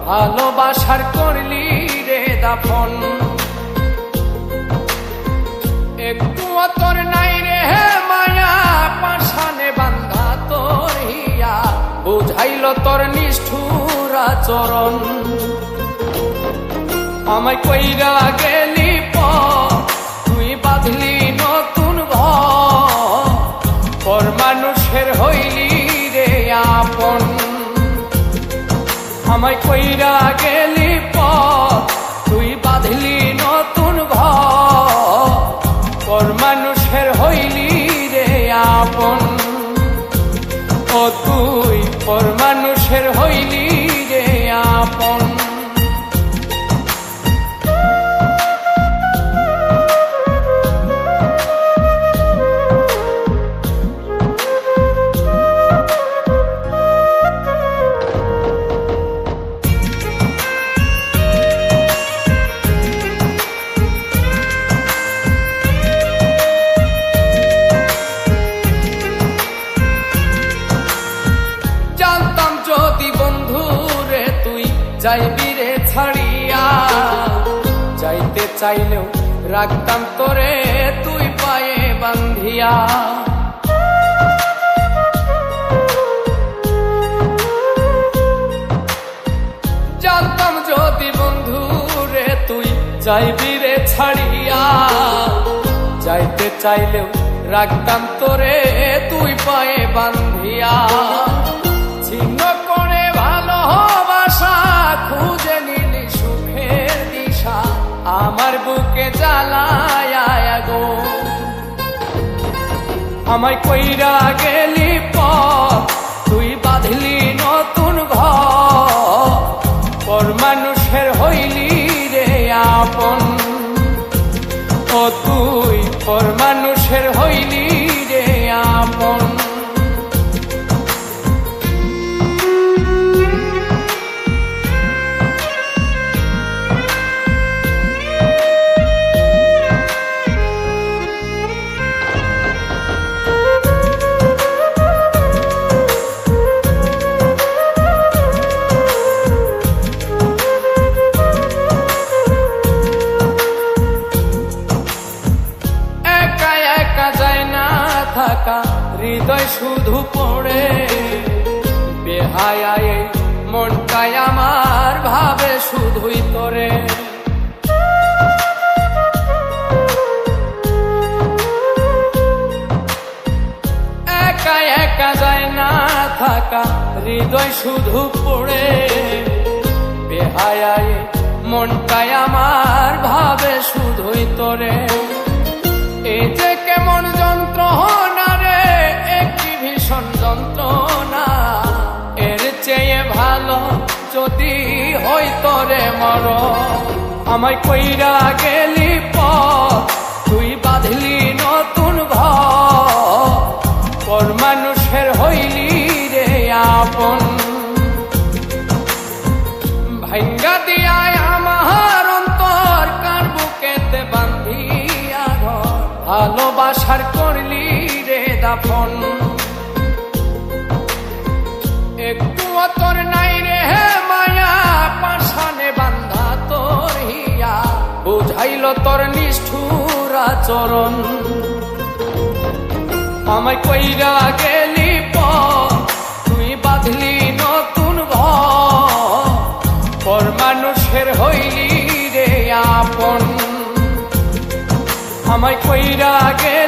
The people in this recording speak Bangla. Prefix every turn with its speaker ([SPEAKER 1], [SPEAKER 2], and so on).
[SPEAKER 1] ভালোবাসার করলি রে দাফন। একটু তোর নাই রে মায়া, পাশানে বান্ধা তোর হিয়া, বুঝাইল তোর নিষ্ঠুর আচরণ। আমায় কইরা গেলি তুই বাঁধলি নতুন ঘর, পর মানুষের হইলি রে আপন। আমায় কইরা গেলি তুই বাঁধলি নতুন ঘর, পর মানুষের হইলি রে আপন। ও তুই পর মানুষের হইলি রে আপন। যাইবি রে ছাড়িয়া, যাইতে চাইলেও রাখতাম তোরে তুই পায়ে বান্ধিয়া। জানতাম যদি বন্ধু রে তুই যাইবি রে ছাড়িয়া, যাইতে চাইলেও রাখতাম তোরে তুই পায়ে বান্ধিয়া। ছিন্ন করে ভালোবাসা খুঁজে নিলি সুখের দিশা, আমার বুকে জ্বালায় গো। আমায় কইরা গেলি তুই বাঁধলি নতুন ঘর, পর মানুষের হইলি রে আপন। ও তুই পর মানুষের হইলি রে আপন। হৃদয় শুধু পড়ে বেহায়ায়, মনটাই আমার ভাবে শুধুই তোরে। একা একা যায় না থাকা, হৃদয় শুধু পড়ে বেহায়ায়, মনটাই আমার ভাবে শুধুই তোরে। এই যে কেমন যন্ত্রণা রে, একটি ভীষণ যন্ত্রণা, এর চেয়ে ভালো যদি হইতো রে মর। আমায় কইরা গেলি তুই বাঁধলি নতুন ঘর, পর মানুষের হইলি রে আপন। ভাঙ্গা দিয়ায় আমার অন্তর, কার বুকেতে বান্ধিয়া ঘর, ভালোবাসার করলি রে দাফন। একটু তোর নাই রে মায়া, পাশানে বান্ধা তোর হিয়া, বুঝাইল তোর নিষ্ঠুর আচরণ। আমায় কইরা গেলি তুই বাঁধলি নতুন ঘর, পর মানুষের হইলি রে আপন। আমায় কইরা গেলি